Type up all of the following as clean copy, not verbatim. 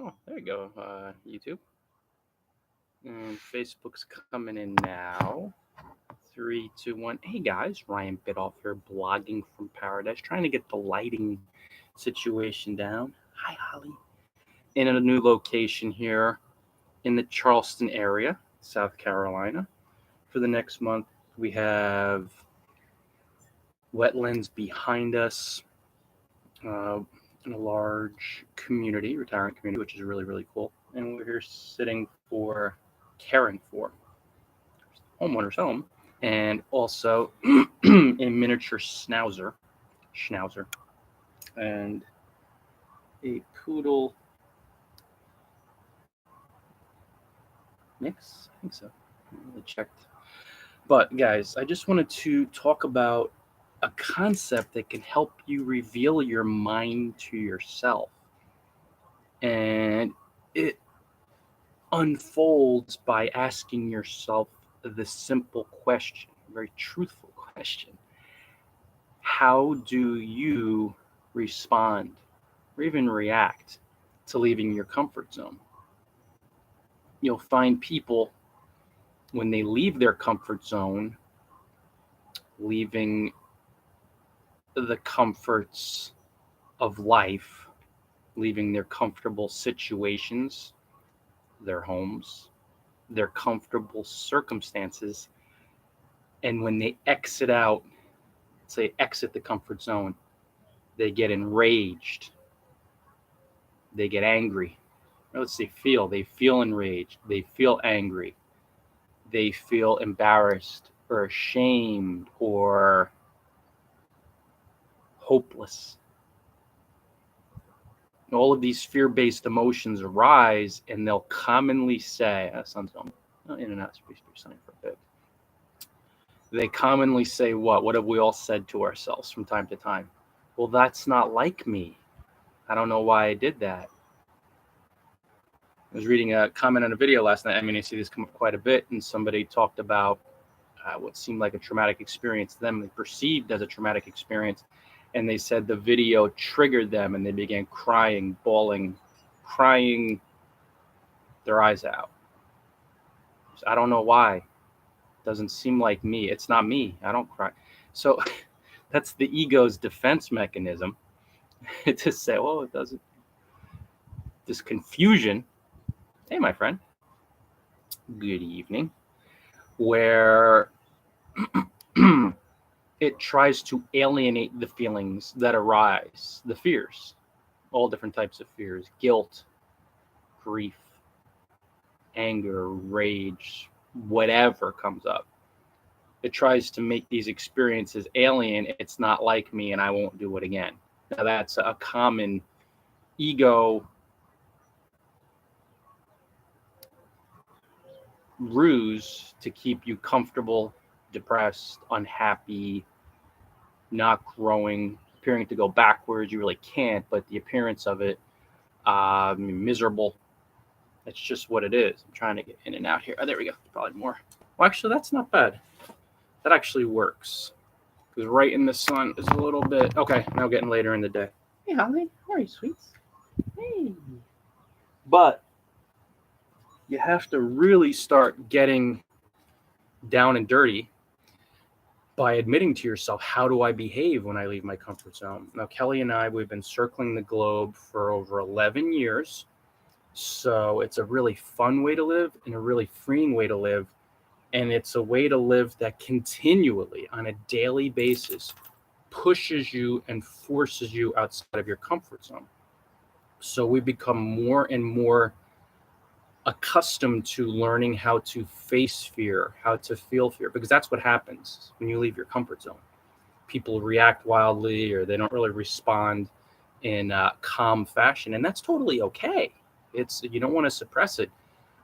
Oh, there you go, YouTube. And Facebook's coming in now. Three, two, one. Hey guys, Ryan Bidoff here, blogging from paradise, trying to get the lighting situation down. Hi, Holly. In a new location here in the Charleston area, South Carolina. For the next month, we have wetlands behind us, uh, in a large community, retirement community, which is really, really cool. And we're here sitting for caring for homeowner's home, and also a miniature schnauzer, and a poodle mix. I think so. I haven't really checked. But guys, I just wanted to talk about a concept that can help you reveal your mind to yourself. And it unfolds by asking yourself the simple question, very truthful question. How do you respond or even react to leaving your comfort zone? You'll find people when they leave their comfort zone, leaving the comforts of life, leaving their comfortable situations, their homes, their comfortable circumstances, and when they exit out, say exit the comfort zone, they get enraged, they get angry. Let's say feel. They feel enraged, they feel angry, they feel embarrassed or ashamed or hopeless. All of these fear-based emotions arise, and they'll commonly say, "Sun's going in and out. It's supposed to be sunny for a bit." They commonly say, "What have we all said to ourselves from time to time? Well, that's not like me. I don't know why I did that." I was reading a comment on a video last night. I mean, I see this come up quite a bit, and somebody talked about what seemed like a traumatic experience to them, they perceived as a traumatic experience, and they said the video triggered them, and they began crying, bawling, crying their eyes out. So I don't know why. It doesn't seem like me. It's not me. I don't cry. So that's the ego's defense mechanism to say, "Oh, it doesn't." This confusion. Hey, my friend. Good evening. Where it tries to alienate the feelings that arise, the fears, all different types of fears: guilt, grief, anger, rage, whatever comes up. It tries to make these experiences alien. It's not like me, and I won't do it again. Now, that's a common ego ruse to keep you comfortable, depressed, unhappy, not growing, appearing to go backwards. You really can't, but the appearance of it, miserable. That's just what it is. I'm trying to get in and out here. Oh, there we go. Probably more. Well, actually, that's not bad. That actually works. Because right in the sun is a little bit. Okay, now getting later in the day. Hey, Holly. How are you, sweets? Hey. But you have to really start getting down and dirty by admitting to yourself, how do I behave when I leave my comfort zone? Now, Kelly and I, we've been circling the globe for over 11 years. So it's a really fun way to live and a really freeing way to live. And it's a way to live that continually, on a daily basis, pushes you and forces you outside of your comfort zone. So we become more and more accustomed to learning how to face fear, how to feel fear, because that's what happens when you leave your comfort zone. People react wildly, or they don't really respond in a calm fashion, and that's totally okay. It's, you don't want to suppress it,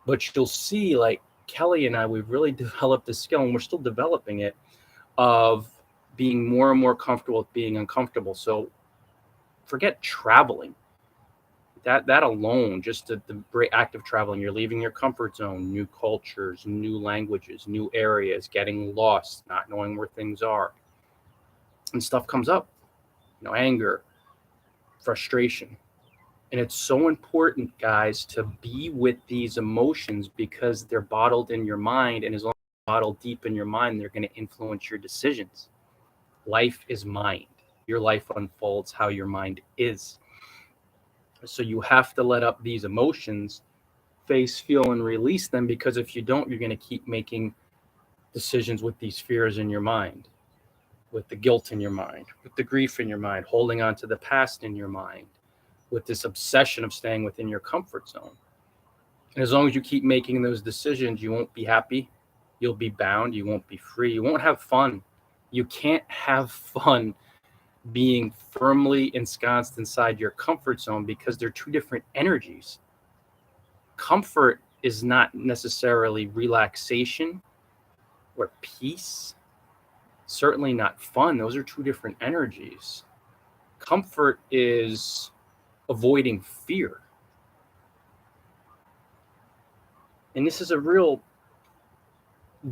but you'll see, like Kelly and I, we've really developed this skill, and we're still developing it, of being more and more comfortable with being uncomfortable. So forget traveling. That alone, just the great act of traveling, you're leaving your comfort zone, new cultures, new languages, new areas, getting lost, not knowing where things are, and stuff comes up, anger, frustration, And it's so important, guys, to be with these emotions because they're bottled in your mind. And as long as they're bottled deep in your mind, they're going to influence your decisions. Life is mind. Your life unfolds how your mind is. So you have to let up these emotions, face, feel, and release them, because if you don't, you're going to keep making decisions with these fears in your mind, with the guilt in your mind, with the grief in your mind, holding on to the past in your mind, with this obsession of staying within your comfort zone. And as long as you keep making those decisions, you won't be happy. You'll be bound. You won't be free. You won't have fun. You can't have fun being firmly ensconced inside your comfort zone because they're two different energies. Comfort is not necessarily relaxation or peace. Certainly not fun. Those are two different energies. Comfort is avoiding fear. And this is a real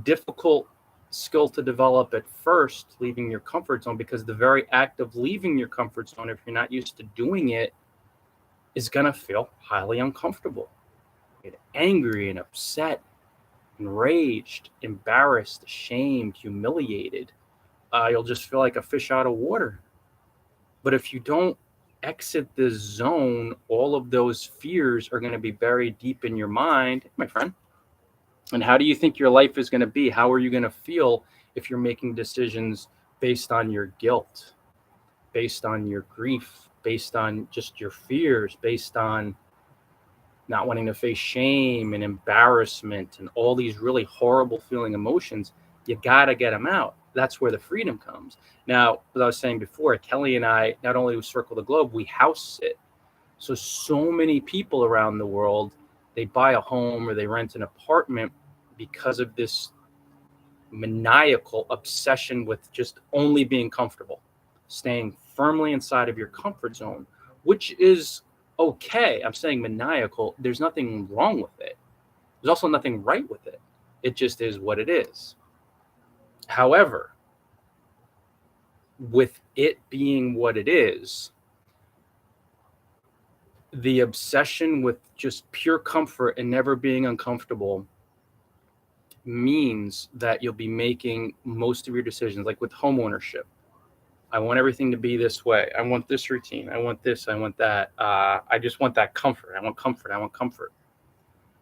difficult skill to develop at first, leaving your comfort zone, because the very act of leaving your comfort zone, if you're not used to doing it, is going to feel highly uncomfortable. You get angry and upset, enraged, embarrassed, ashamed, humiliated. You'll just feel like a fish out of water. But if you don't exit this zone, all of those fears are going to be buried deep in your mind, my friend. And how do you think your life is going to be? How are you going to feel if you're making decisions based on your guilt, based on your grief, based on just your fears, based on not wanting to face shame and embarrassment and all these really horrible feeling emotions? You got to get them out. That's where the freedom comes. Now, as I was saying before, Kelly and I, not only we circle the globe, we house sit. So many people around the world, they buy a home or they rent an apartment because of this maniacal obsession with just only being comfortable, staying firmly inside of your comfort zone, which is okay. I'm saying maniacal. There's nothing wrong with it. There's also nothing right with it. It just is what it is. However, with it being what it is, the obsession with just pure comfort and never being uncomfortable means that you'll be making most of your decisions, like with home ownership. I want everything to be this way. I want this routine. I want this. I want that. I just want that comfort. I want comfort. I want comfort.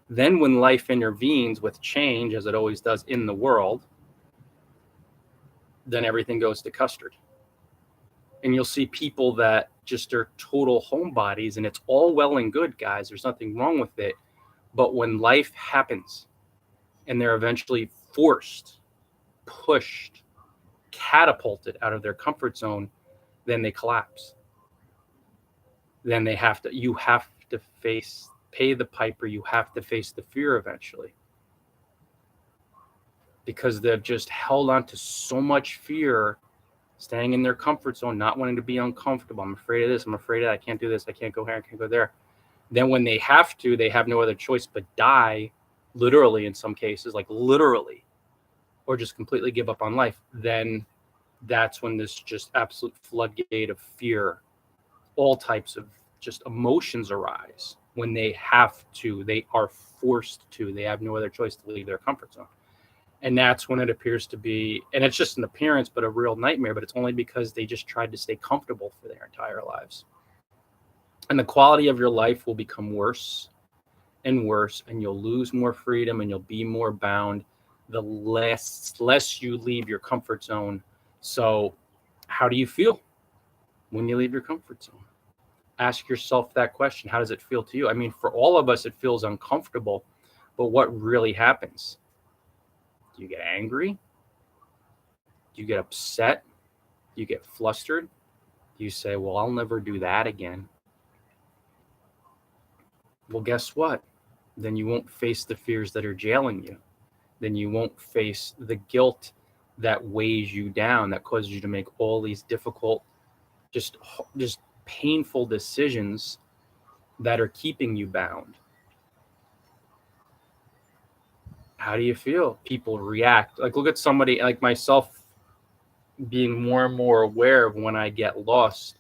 Then when life intervenes with change, as it always does in the world, then everything goes to custard. And you'll see people that just are total homebodies, and it's all well and good, guys. There's nothing wrong with it. But when life happens and they're eventually forced, pushed, catapulted out of their comfort zone, then they collapse. Then you have to pay the piper. You have to face the fear eventually, because they've just held on to so much fear, staying in their comfort zone, not wanting to be uncomfortable. I'm afraid of this. I'm afraid of that. I can't do this. I can't go here. I can't go there. Then when they have to, they have no other choice but die, literally in some cases, like literally, or just completely give up on life. Then that's when this just absolute floodgate of fear, all types of just emotions arise when they have to, they are forced to, they have no other choice to leave their comfort zone. And that's when it appears to be, and it's just an appearance, but a real nightmare, but it's only because they just tried to stay comfortable for their entire lives. And the quality of your life will become worse and worse, and you'll lose more freedom and you'll be more bound the less you leave your comfort zone. So how do you feel when you leave your comfort zone? Ask yourself that question. How does it feel to you? I mean, for all of us, it feels uncomfortable, but what really happens? Do you get angry? Do you get upset? Do you get flustered? Do you say, well, I'll never do that again? Well, guess what? Then you won't face the fears that are jailing you. Then you won't face the guilt that weighs you down, that causes you to make all these difficult, just painful decisions that are keeping you bound. How do you feel? People react. Like, look at somebody like myself being more and more aware of when I get lost,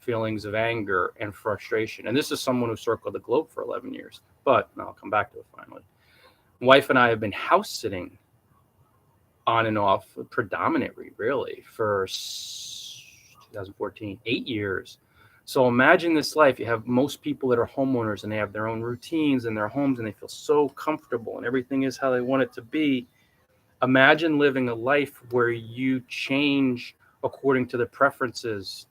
feelings of anger and frustration. And this is someone who circled the globe for 11 years, but I'll come back to it finally. My wife and I have been house sitting on and off predominantly, really, for 2014, 8 years. So imagine this life. You have most people that are homeowners and they have their own routines in their homes and they feel so comfortable and everything is how they want it to be. Imagine living a life where you change according to the preferences.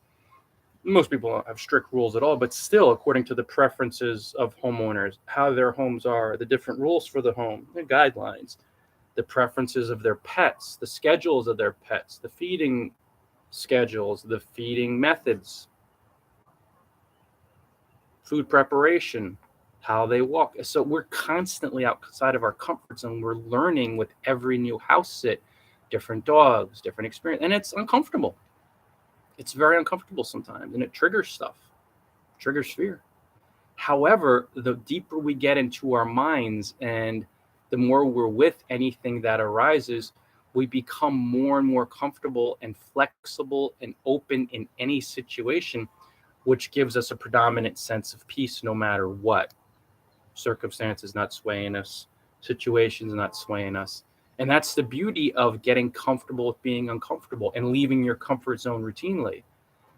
Most people don't have strict rules at all, but still according to the preferences of homeowners, how their homes are, the different rules for the home, the guidelines, the preferences of their pets, the schedules of their pets, the feeding schedules, the feeding methods, food preparation, how they walk. So we're constantly outside of our comfort zone. We're learning with every new house sit, different dogs, different experience, and it's uncomfortable. It's very uncomfortable sometimes, and it triggers stuff, triggers fear. However, the deeper we get into our minds and the more we're with anything that arises, we become more and more comfortable and flexible and open in any situation, which gives us a predominant sense of peace no matter what. Circumstances not swaying us, situations not swaying us. And that's the beauty of getting comfortable with being uncomfortable and leaving your comfort zone routinely.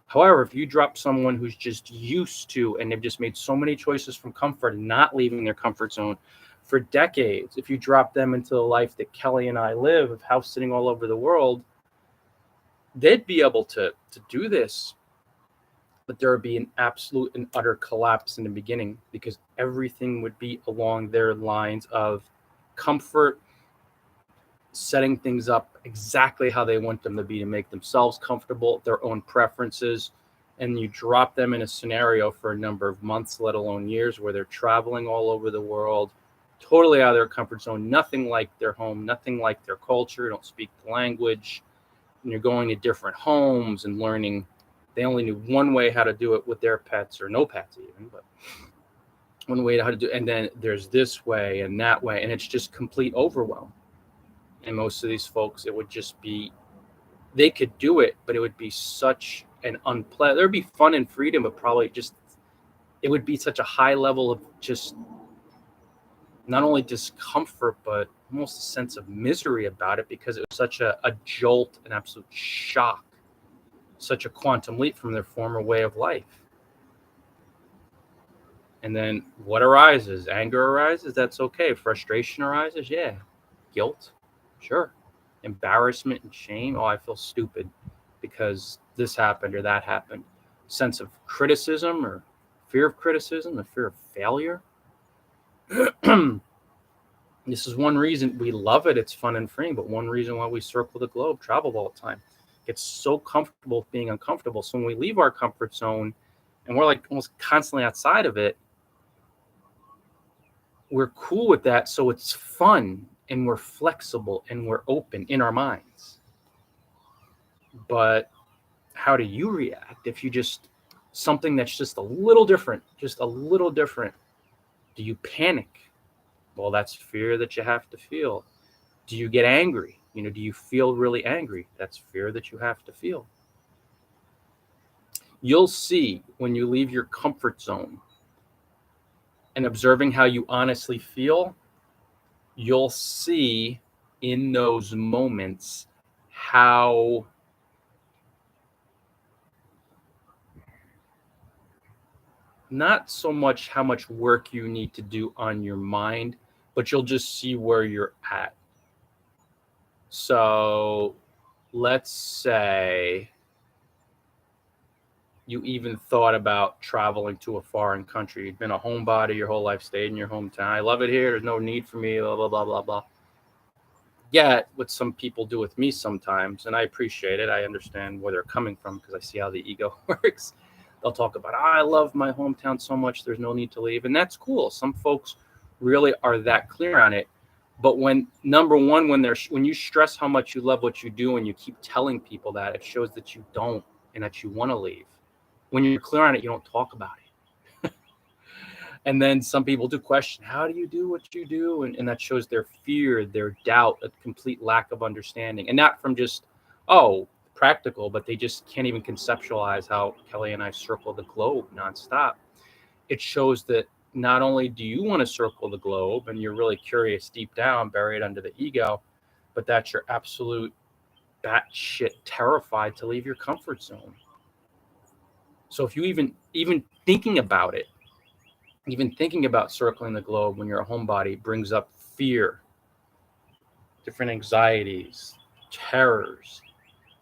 However, if you drop someone who's just used to and they've just made so many choices from comfort and not leaving their comfort zone for decades, if you drop them into the life that Kelly and I live of house sitting all over the world, they'd be able to do this, but there would be an absolute and utter collapse in the beginning because everything would be along their lines of comfort, setting things up exactly how they want them to be to make themselves comfortable, their own preferences, and you drop them in a scenario for a number of months, let alone years, where they're traveling all over the world, totally out of their comfort zone, nothing like their home, nothing like their culture, don't speak the language, and you're going to different homes and learning. They only knew one way how to do it with their pets, or no pets even, but one way how to do it. And then there's this way and that way, and it's just complete overwhelm. And most of these folks, it would just be, they could do it, but it would be such an unpleasant, there'd be fun and freedom, but probably just, it would be such a high level of just not only discomfort, but almost a sense of misery about it because it was such a jolt, an absolute shock, such a quantum leap from their former way of life. And then what arises? Anger arises, that's okay. Frustration arises, yeah. Guilt, sure. Embarrassment and shame, oh, I feel stupid because this happened or that happened. Sense of criticism or fear of criticism, the fear of failure. This is one reason we love it. It's fun and freeing, but one reason why we circle the globe, travel all the time. It's so comfortable being uncomfortable. So when we leave our comfort zone and we're like almost constantly outside of it, we're cool with that. So it's fun and we're flexible and we're open in our minds. But how do you react if you just, something that's just a little different, just a little different? Do you panic? Well, that's fear that you have to feel. Do you get angry? Do you feel really angry? That's fear that you have to feel. You'll see when you leave your comfort zone and observing how you honestly feel, you'll see in those moments how not so much how much work you need to do on your mind, but you'll just see where you're at. So let's say you even thought about traveling to a foreign country. You've been a homebody your whole life, stayed in your hometown. I love it here. There's no need for me, blah, blah, blah, blah, blah. Yet, what some people do with me sometimes, and I appreciate it, I understand where they're coming from because I see how the ego works. They'll talk about, I love my hometown so much, there's no need to leave. And that's cool. Some folks really are that clear on it. But when, number one, when you stress how much you love what you do and you keep telling people that, it shows that you don't and that you want to leave. When you're clear on it, you don't talk about it. And then some people do question, how do you do what you do? And that shows their fear, their doubt, a complete lack of understanding. And not from just, practical, but they just can't even conceptualize how Kelly and I circle the globe nonstop. It shows that not only do you want to circle the globe and you're really curious deep down, buried under the ego, but that you're absolute batshit terrified to leave your comfort zone. So if you even thinking about it, even thinking about circling the globe when you're a homebody brings up fear, different anxieties, terrors,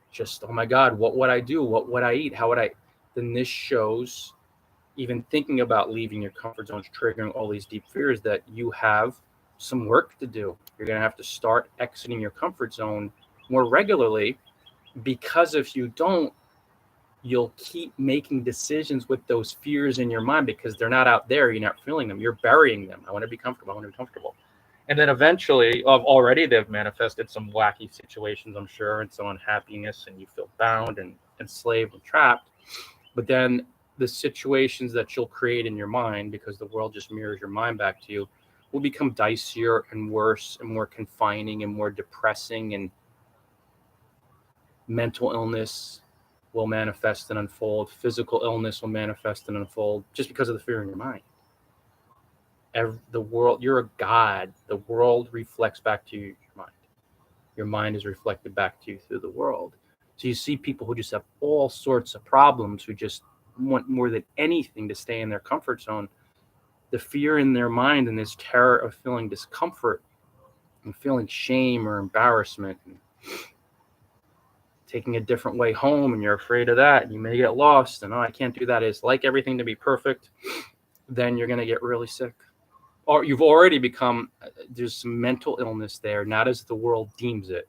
just, oh my God, what would I do? What would I eat? How would I? Then this shows, even thinking about leaving your comfort zone is triggering all these deep fears that you have some work to do. You're going to have to start exiting your comfort zone more regularly, because if you don't, you'll keep making decisions with those fears in your mind because they're not out there. You're not feeling them. You're burying them. I want to be comfortable. I want to be comfortable. And then eventually, already they've manifested some wacky situations, I'm sure, and some unhappiness, and you feel bound and enslaved and trapped. But then the situations that you'll create in your mind, because the world just mirrors your mind back to you, will become dicier and worse and more confining and more depressing, and mental illness will manifest and unfold. Physical illness will manifest and unfold just because of the fear in your mind. The world, you're a god. The world reflects back to you, your mind. Your mind is reflected back to you through the world. So you see people who just have all sorts of problems, who just want more than anything to stay in their comfort zone. The fear in their mind and this terror of feeling discomfort and feeling shame or embarrassment and taking a different way home, and you're afraid of that, and you may get lost, and I can't do that. It's like everything to be perfect. Then you're going to get really sick. Or you've already become, there's some mental illness there, not as the world deems it,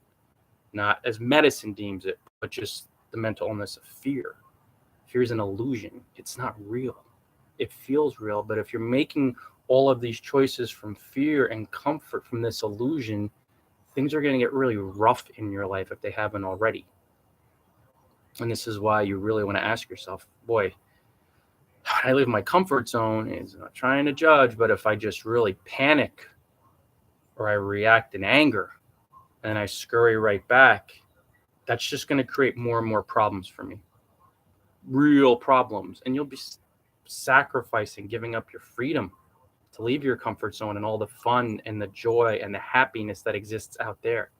not as medicine deems it, but just the mental illness of fear. Fear is an illusion. It's not real. It feels real, but if you're making all of these choices from fear and comfort from this illusion, things are going to get really rough in your life if they haven't already. And this is why you really want to ask yourself, boy, I leave my comfort zone. It's not trying to judge, but if I just really panic or I react in anger and I scurry right back, that's just going to create more and more problems for me. Real problems. And you'll be sacrificing, giving up your freedom to leave your comfort zone and all the fun and the joy and the happiness that exists out there.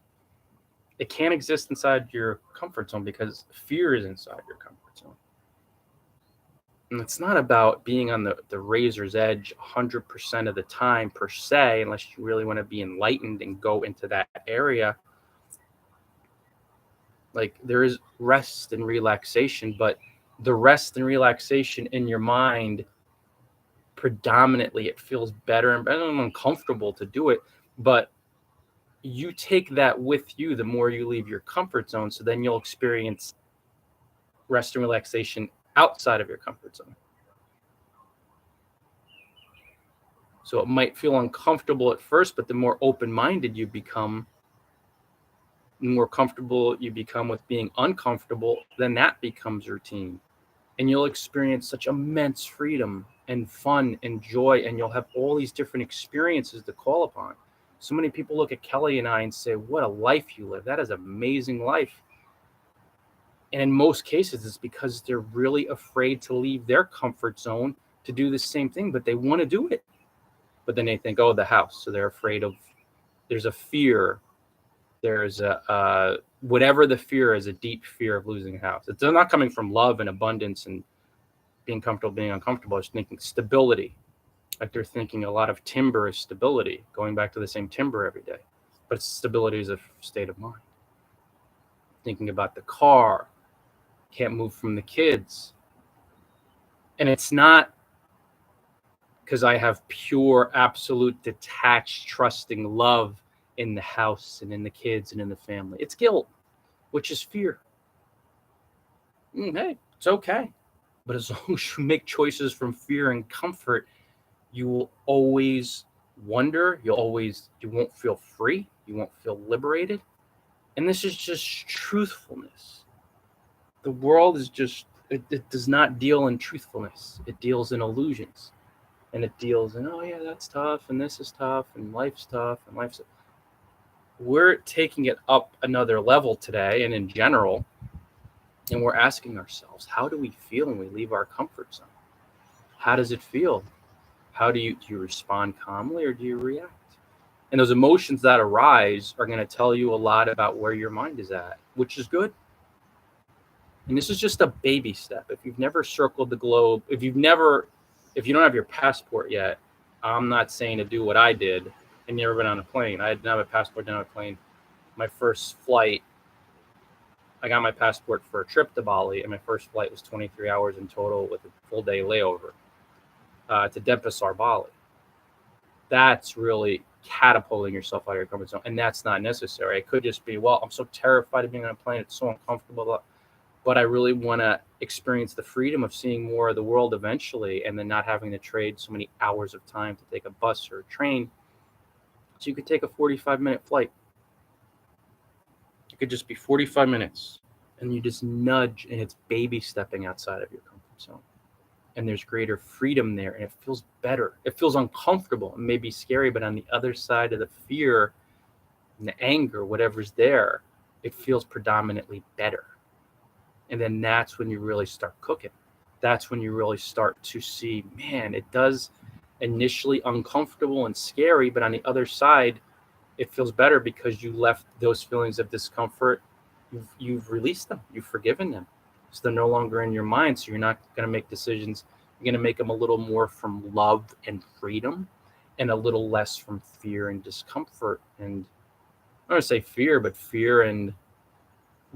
It can't exist inside your comfort zone because fear is inside your comfort zone. And it's not about being on the razor's edge 100% of the time per se, unless you really want to be enlightened and go into that area. Like, there is rest and relaxation, but the rest and relaxation in your mind, predominantly, it feels better and better and uncomfortable to do it. But you take that with you the more you leave your comfort zone. So then you'll experience rest and relaxation outside of your comfort zone. So it might feel uncomfortable at first, but the more open-minded you become, the more comfortable you become with being uncomfortable, then that becomes routine. And you'll experience such immense freedom and fun and joy, and you'll have all these different experiences to call upon. So many people look at Kelly and I and say, what a life you live. That is an amazing life. And in most cases, it's because they're really afraid to leave their comfort zone to do the same thing, but they want to do it. But then they think, oh, the house. So they're afraid of, there's a fear. There's a, whatever the fear is, a deep fear of losing a house. It's not coming from love and abundance and being comfortable, being uncomfortable. It's thinking stability. Like they're thinking a lot of timber is stability, going back to the same timber every day. But stability is a state of mind. Thinking about the car, can't move from the kids. And it's not because I have pure, absolute, detached, trusting love in the house and in the kids and in the family. It's guilt, which is fear. Hey, it's okay. But as long as you make choices from fear and comfort, you will always wonder. You won't feel free. You won't feel liberated. And this is just truthfulness. The world is just, it does not deal in truthfulness. It deals in illusions. And it deals in, oh yeah, that's tough, and this is tough, and life's tough, and life's... We're taking it up another level today, and in general, And we're asking ourselves, how do we feel when we leave our comfort zone? How does it feel? Do you respond calmly or do you react? And those emotions that arise are going to tell you a lot about where your mind is at, which is good. And this is just a baby step. If you've never circled the globe, if you don't have your passport yet, I'm not saying to do what I did and never been on a plane. I didn't have a passport, didn't have a plane. My first flight, I got my passport for a trip to Bali, and my first flight was 23 hours in total with a full day layover to Denpasar, Bali. That's really catapulting yourself out of your comfort zone, and that's not necessary. It could just be, well, I'm so terrified of being on a plane; it's so uncomfortable. But I really want to experience the freedom of seeing more of the world eventually, and then not having to trade so many hours of time to take a bus or a train. So you could take a 45-minute flight. It could just be 45 minutes, and you just nudge, and it's baby stepping outside of your comfort zone. And there's greater freedom there, and it feels better. It feels uncomfortable. It may be scary, but on the other side of the fear and the anger, whatever's there, it feels predominantly better. And then that's when you really start cooking. That's when you really start to see, man, it does initially uncomfortable and scary, but on the other side, it feels better because you left those feelings of discomfort. You've released them. You've forgiven them. So they're no longer in your mind. So you're not going to make decisions. You're going to make them a little more from love and freedom and a little less from fear and discomfort. And I don't want to say fear, but fear and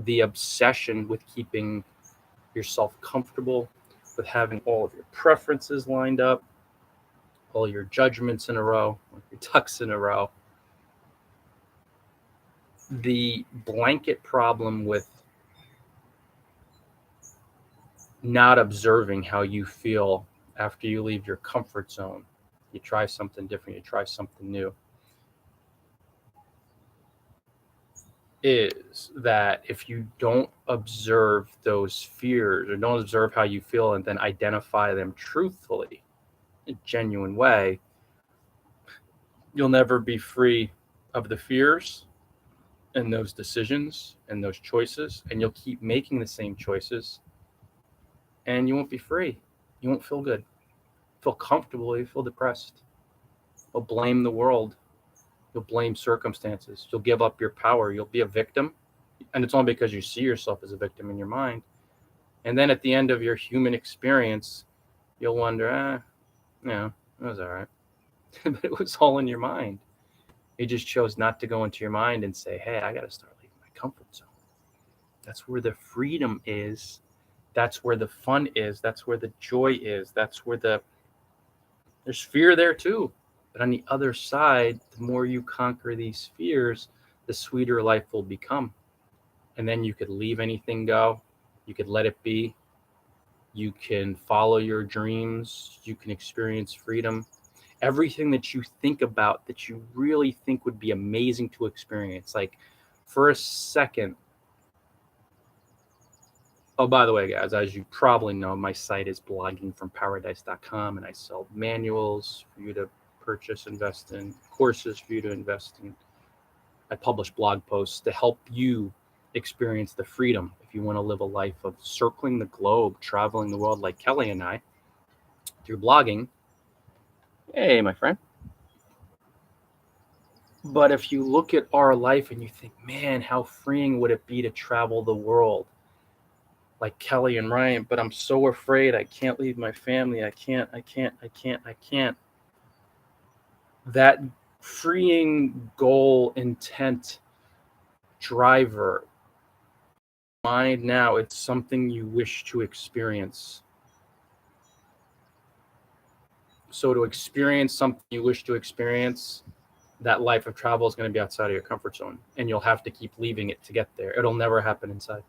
the obsession with keeping yourself comfortable, with having all of your preferences lined up, all your judgments in a row, your ducks in a row. The blanket problem with not observing how you feel after you leave your comfort zone, you try something different, you try something new, is that if you don't observe those fears or don't observe how you feel and then identify them truthfully, in a genuine way, you'll never be free of the fears and those decisions and those choices, and you'll keep making the same choices, and you won't be free. You won't feel good, feel comfortable. You feel depressed. You'll blame the world. You'll blame circumstances. You'll give up your power. You'll be a victim, and it's only because you see yourself as a victim in your mind. And then at the end of your human experience, you'll wonder, yeah, it was all right. But it was all in your mind. You just chose not to go into your mind and say, hey, I got to start leaving my comfort zone. That's where the freedom is. That's where the fun is. That's where the joy is. That's where there's fear there too. But on the other side, the more you conquer these fears, the sweeter life will become. And then you could leave anything go. You could let it be. You can follow your dreams. You can experience freedom. Everything that you think about that you really think would be amazing to experience. Like for a second. Oh, by the way, guys, as you probably know, my site is bloggingfromparadise.com, and I sell manuals for you to purchase, invest in, courses for you to invest in. I publish blog posts to help you experience the freedom if you want to live a life of circling the globe, traveling the world like Kelly and I through blogging. Hey, my friend. But if you look at our life and you think, man, how freeing would it be to travel the world like Kelly and Ryan, but I'm so afraid I can't leave my family. I can't. That freeing goal, intent, driver, mind now, it's something you wish to experience. So to experience something you wish to experience, that life of travel is going to be outside of your comfort zone, and you'll have to keep leaving it to get there. It'll never happen inside.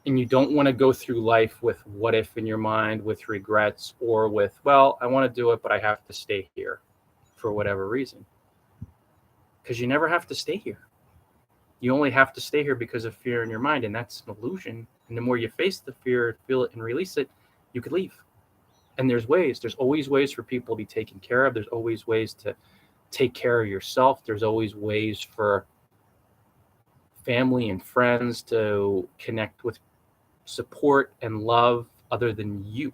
And you don't want to go through life with what if in your mind, with regrets, or with, well, I want to do it, but I have to stay here for whatever reason. Because you never have to stay here. You only have to stay here because of fear in your mind, and that's an illusion. And the more you face the fear, feel it, and release it, you could leave. And there's always ways for people to be taken care of. There's always ways to take care of yourself. There's always ways for family and friends to connect with support and love other than you.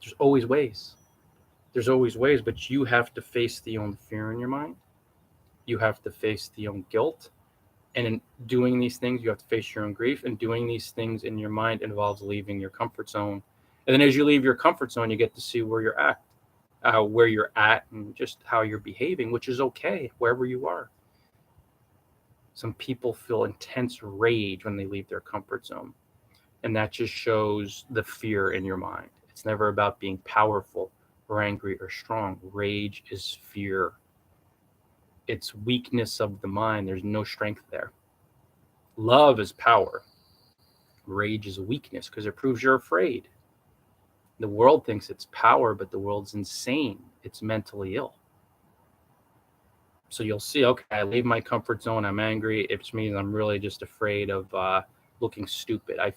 There's always ways. There's always ways, but you have to face the own fear in your mind. You have to face the own guilt. And in doing these things, you have to face your own grief. And doing these things in your mind involves leaving your comfort zone. And then as you leave your comfort zone, you get to see where you're at and just how you're behaving, which is okay wherever you are. Some people feel intense rage when they leave their comfort zone. And that just shows the fear in your mind. It's never about being powerful or angry or strong. Rage is fear. It's weakness of the mind. There's no strength there. Love is power. Rage is weakness because it proves you're afraid. The world thinks it's power, but the world's insane. It's mentally ill. So you'll see, okay, I leave my comfort zone. I'm angry. It just means I'm really just afraid of looking stupid. I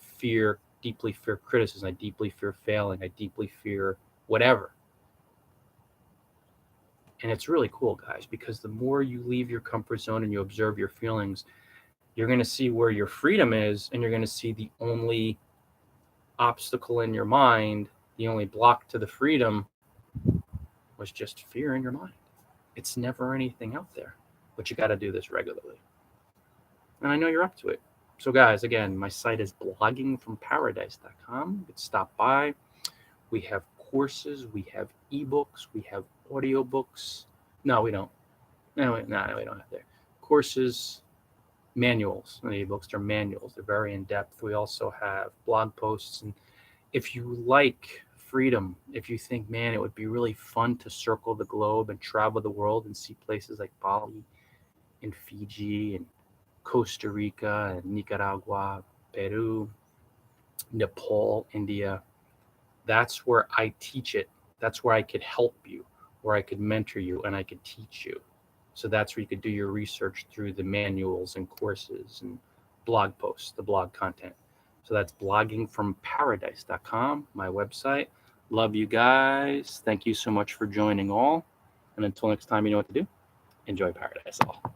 deeply fear criticism. I deeply fear failing. I deeply fear whatever. And it's really cool, guys, because the more you leave your comfort zone and you observe your feelings, you're going to see where your freedom is, and you're going to see the only obstacle in your mind, the only block to the freedom was just fear in your mind. It's never anything out there, but you got to do this regularly. And I know you're up to it. So guys, again, my site is bloggingfromparadise.com. You can stop by. We have courses, we have ebooks, we have audiobooks. No, we don't. No, we don't have there. Courses, manuals. The ebooks are manuals. They're very in-depth. We also have blog posts. And if you like freedom, if you think, man, it would be really fun to circle the globe and travel the world and see places like Bali and Fiji and Costa Rica and Nicaragua, Peru, Nepal, India, that's where I teach it. That's where I could help you, where I could mentor you, and I could teach you. So that's where you could do your research through the manuals and courses and blog posts, the blog content. So that's bloggingfromparadise.com, my website. Love you guys. Thank you so much for joining all. And until next time, you know what to do. Enjoy paradise all.